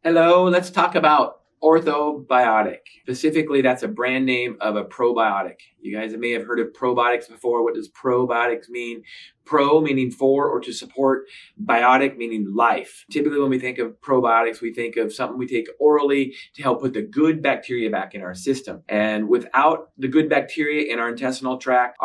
Hello, let's talk about OrthoBiotic. Specifically, that's a brand name of a probiotic. You guys may have heard of probiotics before. What does probiotics mean? Pro meaning for or to support, biotic meaning life. Typically, when we think of probiotics, we think of something we take orally to help put the good bacteria back in our system. And without the good bacteria in our intestinal tract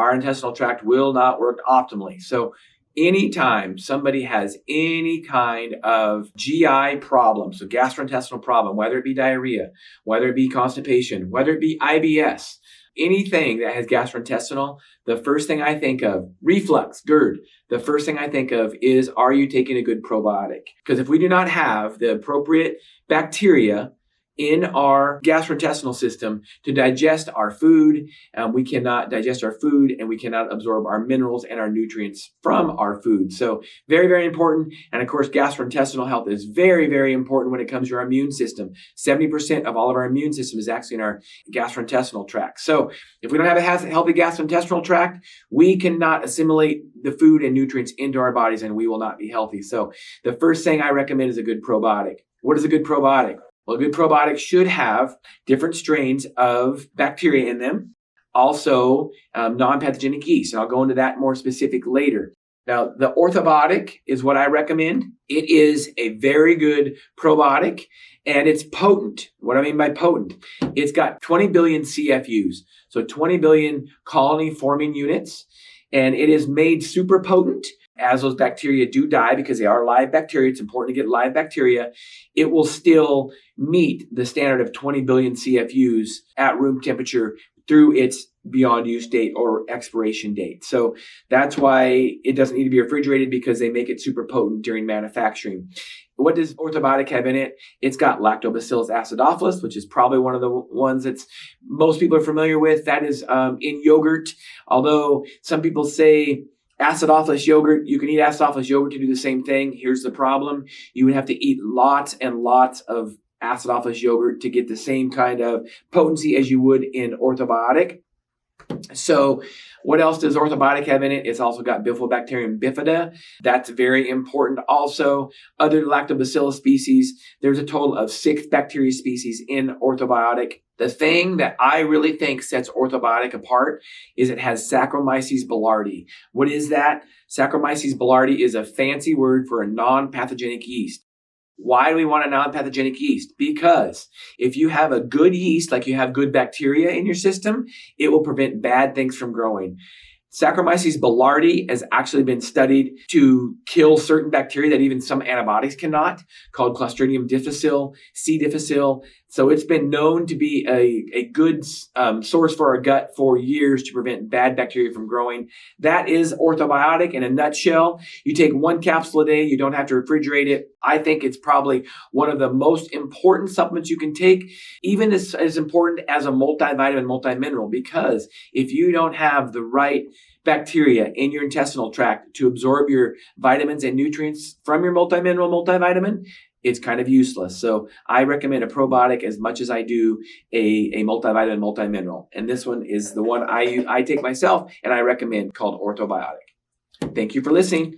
will not work optimally. So anytime somebody has any kind of GI problem, so gastrointestinal problem, whether it be diarrhea, whether it be constipation, whether it be IBS, anything that has gastrointestinal, the first thing I think of, reflux, GERD, the first thing I think of is, are you taking a good probiotic? Because if we do not have the appropriate bacteria in our gastrointestinal system to digest our food, we cannot digest our food and we cannot absorb our minerals and our nutrients from our food. So very, very important. And of course, gastrointestinal health is very, very important when it comes to our immune system. 70% of all of our immune system is actually in our gastrointestinal tract. So if we don't have a healthy gastrointestinal tract, we cannot assimilate the food and nutrients into our bodies and we will not be healthy. So the first thing I recommend is a good probiotic. What is a good probiotic? Well, a good probiotic should have different strains of bacteria in them, also non-pathogenic yeast. And I'll go into that more specific later. Now, the OrthoBiotic is what I recommend. It is a very good probiotic and it's potent. What I mean by potent, it's got 20 billion CFUs, so 20 billion colony forming units, and it is made super potent. As those bacteria do die, because they are live bacteria, it's important to get live bacteria, it will still meet the standard of 20 billion CFUs at room temperature through its beyond use date or expiration date. So that's why it doesn't need to be refrigerated, because they make it super potent during manufacturing. What does OrthoBiotic have in it? It's got Lactobacillus acidophilus, which is probably one of the ones that most people are familiar with. That is in yogurt, although some people say acidophilus yogurt, you can eat acidophilus yogurt to do the same thing. Here's the problem. You would have to eat lots and lots of acidophilus yogurt to get the same kind of potency as you would in OrthoBiotic. So what else does OrthoBiotic have in it? It's also got Bifidobacterium bifida. That's very important. Also, other lactobacillus species. There's a total of 6 bacteria species in OrthoBiotic. The thing that I really think sets OrthoBiotic apart is it has Saccharomyces boulardii. What is that? Saccharomyces boulardii is a fancy word for a non-pathogenic yeast. Why do we want a non-pathogenic yeast? Because if you have a good yeast, like you have good bacteria in your system, it will prevent bad things from growing. Saccharomyces boulardii has actually been studied to kill certain bacteria that even some antibiotics cannot, called Clostridium difficile, C. difficile. So it's been known to be a good source for our gut for years to prevent bad bacteria from growing. That is OrthoBiotic in a nutshell. You take 1 capsule a day. You don't have to refrigerate it. I think it's probably one of the most important supplements you can take, even as important as a multivitamin, multimineral, because if you don't have the right bacteria in your intestinal tract to absorb your vitamins and nutrients from your multimineral, multivitamin, it's kind of useless. So I recommend a probiotic as much as I do a multivitamin, multimineral. And this one is the one I take myself and I recommend, called OrthoBiotic. Thank you for listening.